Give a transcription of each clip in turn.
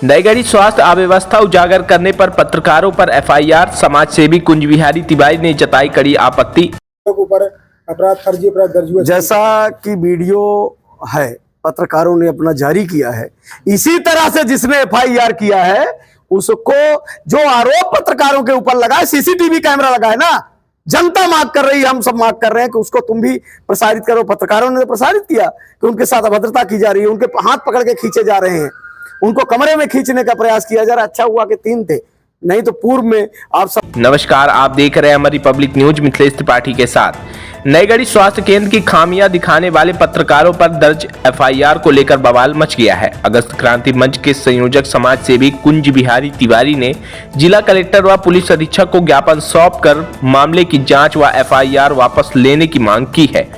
नईगढ़ी स्वास्थ्य अव्यवस्था उजागर करने पर पत्रकारों पर एफआईआर, समाज सेवी कुंज बिहारी तिवारी ने जताई कड़ी आपत्ति। ऊपर अपराध फर्जी अपराध दर्ज हुआ, जैसा कि वीडियो है पत्रकारों ने अपना जारी किया है, इसी तरह से जिसने एफआईआर किया है उसको जो आरोप पत्रकारों के ऊपर लगा है, सीसीटीवी कैमरा लगा है ना, जनता मांग कर रही है, हम सब मांग कर रहे हैं कि उसको तुम भी प्रसारित करो। पत्रकारों ने प्रसारित किया कि उनके साथ अभद्रता की जा रही है, उनके हाथ पकड़ के खींचे जा रहे हैं, उनको कमरे में खींचने का प्रयास किया जा रहा है। अच्छा हुआ कि 3 थे, नहीं तो पूर्व में आप सब। नमस्कार, आप देख रहे हैं हमारी पब्लिक न्यूज मिथिलेश त्रिपाठी के साथ। नईगढ़ी स्वास्थ्य केंद्र की खामियां दिखाने वाले पत्रकारों पर दर्ज एफआईआर को लेकर बवाल मच गया है। अगस्त क्रांति मंच के संयोजक समाज सेवी कुंज बिहारी तिवारी ने जिला कलेक्टर व पुलिस अधीक्षक को ज्ञापन सौंपकर मामले की जांच व एफआईआर वापस लेने की मांग की है।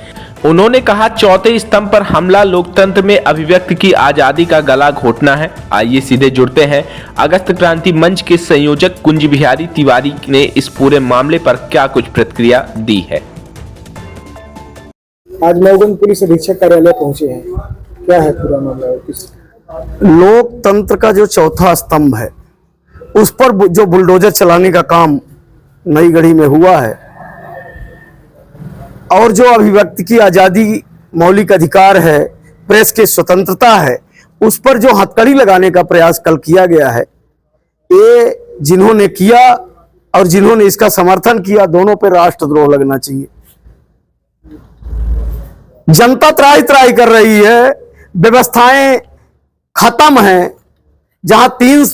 उन्होंने कहा, चौथे स्तंभ पर हमला लोकतंत्र में अभिव्यक्ति की आजादी का गला घोटना है। आइए सीधे जुड़ते हैं अगस्त क्रांति मंच के संयोजक कुंज बिहारी तिवारी ने इस पूरे मामले पर क्या कुछ प्रतिक्रिया दी है। आज मऊगंज पुलिस अधीक्षक कार्यालय पहुंचे हैं, क्या है पूरा मामला? लोकतंत्र का जो चौथा स्तंभ है उस पर जो बुलडोजर चलाने का काम नईगढ़ी में हुआ है और जो अभिव्यक्ति की आजादी, मौलिक अधिकार है, प्रेस की स्वतंत्रता है, उस पर जो हथकड़ी लगाने का प्रयास कल किया गया है, ये जिन्होंने किया और जिन्होंने इसका समर्थन किया, दोनों पर राष्ट्रद्रोह लगना चाहिए। जनता त्राही त्राही कर रही है, व्यवस्थाएं खत्म हैं। जहां 3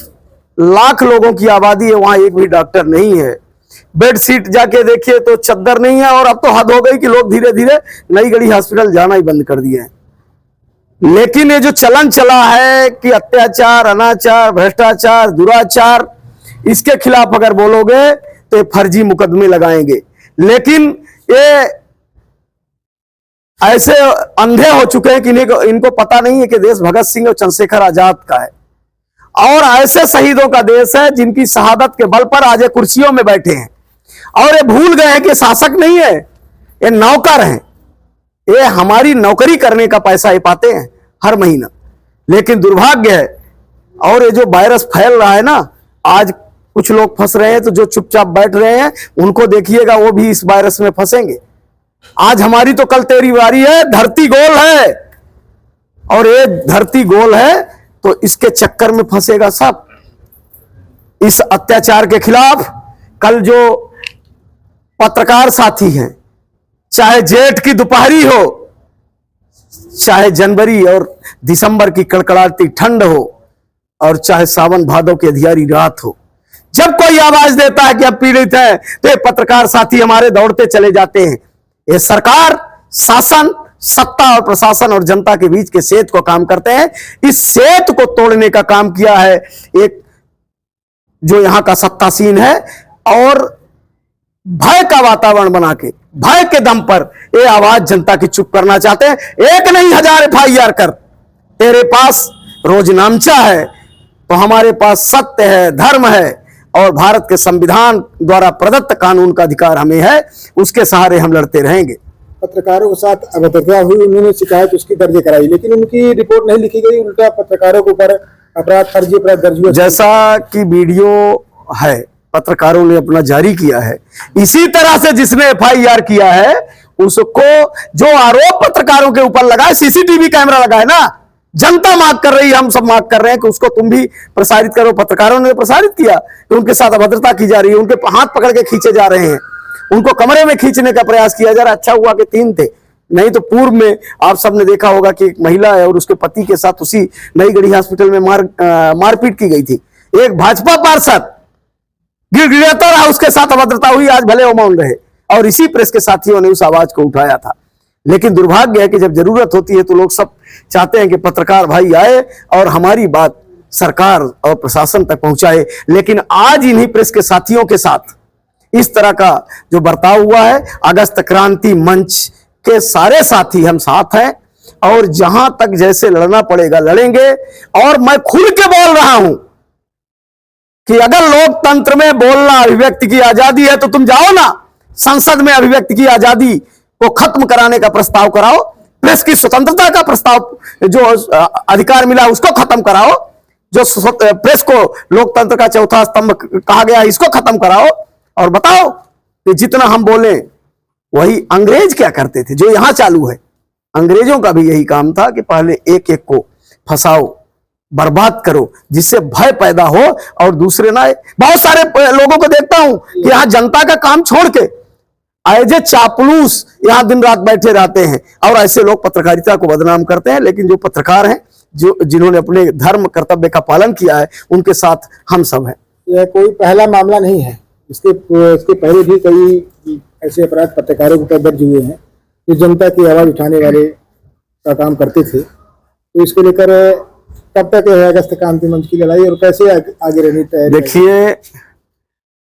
लाख लोगों की आबादी है वहां एक भी डॉक्टर नहीं है। बेड सीट जाके देखिए तो चद्दर नहीं है, और अब तो हद हो गई कि लोग धीरे धीरे नईगढ़ी हॉस्पिटल जाना ही बंद कर दिए हैं। लेकिन ये जो चलन चला है कि अत्याचार, अनाचार, भ्रष्टाचार, दुराचार, इसके खिलाफ अगर बोलोगे तो ये फर्जी मुकदमे लगाएंगे। लेकिन ये ऐसे अंधे हो चुके हैं कि इनको पता नहीं है कि देश भगत सिंह और चंद्रशेखर आजाद का है, और ऐसे शहीदों का देश है जिनकी शहादत के बल पर आज ये कुर्सियों में बैठे हैं, और ये भूल गए हैं कि शासक नहीं है, ये नौकर हैं। ये हमारी नौकरी करने का पैसा ये पाते हैं हर महीना। लेकिन दुर्भाग्य है, और ये जो वायरस फैल रहा है ना, आज कुछ लोग फंस रहे हैं, तो जो चुपचाप बैठ रहे हैं उनको देखिएगा वो भी इस वायरस में फंसेंगे। आज हमारी तो कल तेरी बारी है। धरती गोल है, और ये धरती गोल है तो इसके चक्कर में फंसेगा सब। इस अत्याचार के खिलाफ कल जो पत्रकार साथी हैं, चाहे जेठ की दोपहरी हो, चाहे जनवरी और दिसंबर की कड़कड़ाती ठंड हो, और चाहे सावन भादों की अंधियारी रात हो, जब कोई आवाज देता है कि अब पीड़ित है तो ये पत्रकार साथी हमारे दौड़ते चले जाते हैं। ये सरकार, शासन, सत्ता और प्रशासन और जनता के बीच के सेतु को काम करते हैं। इस सेतु को तोड़ने का काम किया है एक जो यहां का सत्तासीन है, और भय का वातावरण बना के, भय के दम पर ये आवाज जनता की चुप करना चाहते हैं। एक नहीं 1000 एफआईआर कर, तेरे पास रोज नामचा है तो हमारे पास सत्य है, धर्म है, और भारत के संविधान द्वारा प्रदत्त कानून का अधिकार हमें है, उसके सहारे हम लड़ते रहेंगे। पत्रकारों के साथ अभद्रता हुई, उन्होंने शिकायत उसकी दर्ज कराई, लेकिन उनकी रिपोर्ट नहीं लिखी गई, उल्टा पत्रकारों के ऊपर अपराध फर्जी अपराध दर्ज हुआ। जैसा कि वीडियो है पत्रकारों ने अपना जारी किया है, इसी तरह से जिसने एफआईआर किया है उसको जो आरोप पत्रकारों के ऊपर लगा है, सीसीटीवी कैमरा लगा है ना, जनता मांग कर रही है, हम सब मांग कर रहे हैं कि उसको तुम भी प्रसारित करो। पत्रकारों ने प्रसारित किया कि उनके साथ अभद्रता की जा रही है, उनके हाथ पकड़ के खींचे जा रहे हैं, उनको कमरे में खींचने का प्रयास किया जा रहा है। अच्छा हुआ कि 3 थे, नहीं तो पूर्व में आप सबने देखा होगा कि एक महिला है और उसके पति के साथ उसी नईगढ़ी हॉस्पिटल में मारपीट की गई थी। एक भाजपा पार्षद गिड़गिड़ाता रहा, उसके साथ अभद्रता हुई, आज भले वो मौन रहे, और इसी प्रेस के साथियों ने उस आवाज को उठाया था। लेकिन दुर्भाग्य है कि जब जरूरत होती है तो लोग सब चाहते हैं कि पत्रकार भाई आए और हमारी बात सरकार और प्रशासन तक पहुंचाए। लेकिन आज इन्हीं प्रेस के साथियों के साथ इस तरह का जो बर्ताव हुआ है, अगस्त क्रांति मंच के सारे साथी हम साथ हैं, और जहां तक जैसे लड़ना पड़ेगा लड़ेंगे। और मैं खुल के बोल रहा हूं कि अगर लोकतंत्र में बोलना, अभिव्यक्ति की आजादी है तो तुम जाओ ना, संसद में अभिव्यक्ति की आजादी को खत्म कराने का प्रस्ताव कराओ, प्रेस की स्वतंत्रता का प्रस्ताव जो अधिकार मिला उसको खत्म कराओ। जो प्रेस को लोकतंत्र का चौथा स्तंभ कहा गया, इसको खत्म कराओ और बताओ कि जितना हम बोले वही अंग्रेज क्या करते थे, जो यहां चालू है। अंग्रेजों का भी यही काम था कि पहले एक एक को फंसाओ, बर्बाद करो, जिससे भय पैदा हो और दूसरे ना। बहुत सारे लोगों को देखता हूं कि यहां जनता का काम छोड़ के एज ए चापलूस यहां दिन रात बैठे रहते हैं, और ऐसे लोग पत्रकारिता को बदनाम करते हैं। लेकिन जो पत्रकार हैं, जो जिन्होंने अपने धर्म कर्तव्य का पालन किया है, उनके साथ हम सब हैं। यह कोई पहला मामला नहीं है, इसके पहले भी कई ऐसे अपराध पत्रकारों के ऊपर दर्ज हुए हैं जो जनता की आवाज उठाने वाले का काम करते थे। तो इसको लेकर कब तक है अगस्त क्रांति मंच की लड़ाई, और कैसे आगे रहनी तैयारी? देखिए,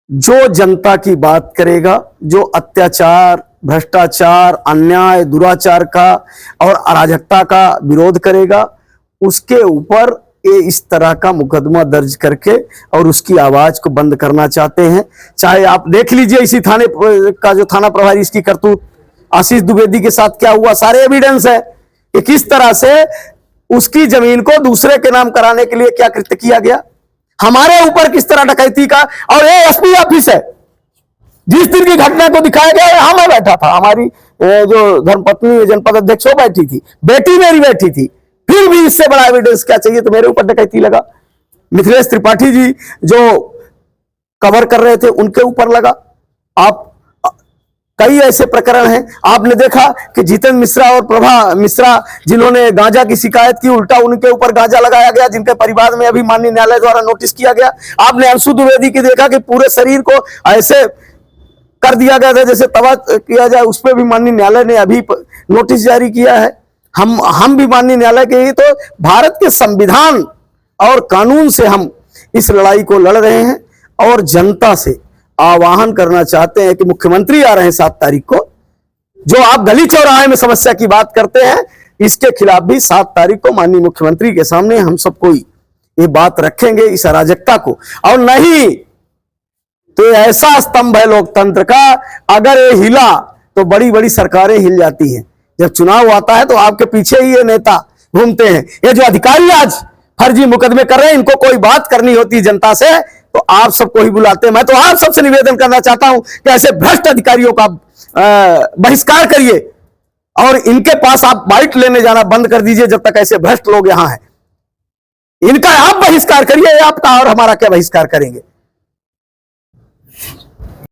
जो जनता की बात करेगा, जो अत्याचार, भ्रष्टाचार, अन्याय, दुराचार का और अराजकता का विरोध करेगा, उसके ऊपर ये इस तरह का मुकदमा दर्ज करके और उसकी आवाज को बंद करना चाहते हैं। चाहे आप देख लीजिए इसी थाने का जो थाना प्रभारी, इसकी करतूत आशीष द्विवेदी के साथ क्या हुआ, सारे एविडेंस है कि किस तरह से उसकी जमीन को दूसरे के नाम कराने के लिए क्या कृत्य किया गया, हमारे ऊपर किस तरह डकैती का। और ये एसपी ऑफिस है, जिस दिन की घटना को दिखाया गया, यहां मैं बैठा था, हमारी जो धर्मपत्नी जनपद अध्यक्ष वो बैठी थी, बेटी मेरी बैठी थी, फिर भी इससे बड़ा एविडेंस क्या चाहिए। तो मेरे ऊपर डकैती लगा। मिथिलेश त्रिपाठी जी जो कवर कर रहे थे, उनके ऊपर लगा। आप कई ऐसे प्रकरण हैं, आपने देखा कि जितेंद्र मिश्रा और प्रभा मिश्रा जिन्होंने गांजा की शिकायत की, उल्टा उनके ऊपर गांजा लगाया गया, जिनके परिवार में अभी माननीय न्यायालय द्वारा नोटिस किया गया। आपने अंशु द्विवेदी की देखा कि पूरे शरीर को ऐसे कर दिया गया था जैसे तवा किया जाए, उस पर भी माननीय न्यायालय ने अभी नोटिस जारी किया है। हम भी माननीय न्यायालय के ही तो भारत के संविधान और कानून से हम इस लड़ाई को लड़ रहे हैं, और जनता से आह्वान करना चाहते हैं कि मुख्यमंत्री आ रहे हैं 7 तारीख को, जो आप गली चौराहे में समस्या की बात करते हैं, इसके खिलाफ भी 7 तारीख को माननीय मुख्यमंत्री के सामने हम सब कोई ये बात रखेंगे, इस अराजकता को। और नहीं तो ऐसा स्तंभ है लोकतंत्र का, अगर ये हिला तो बड़ी बड़ी सरकारें हिल जाती हैं। जब चुनाव आता है तो आपके पीछे ही ये नेता घूमते हैं। ये जो अधिकारी आज फर्जी मुकदमे कर रहे हैं, इनको कोई बात करनी होती है जनता से तो आप सबको ही बुलाते हैं। मैं तो आप सबसे निवेदन करना चाहता हूं कि ऐसे भ्रष्ट अधिकारियों का बहिष्कार करिए, और इनके पास आप बाइट लेने जाना बंद कर दीजिए जब तक ऐसे भ्रष्ट लोग यहां हैं। इनका आप बहिष्कार करिए, आपका और हमारा क्या बहिष्कार करेंगे।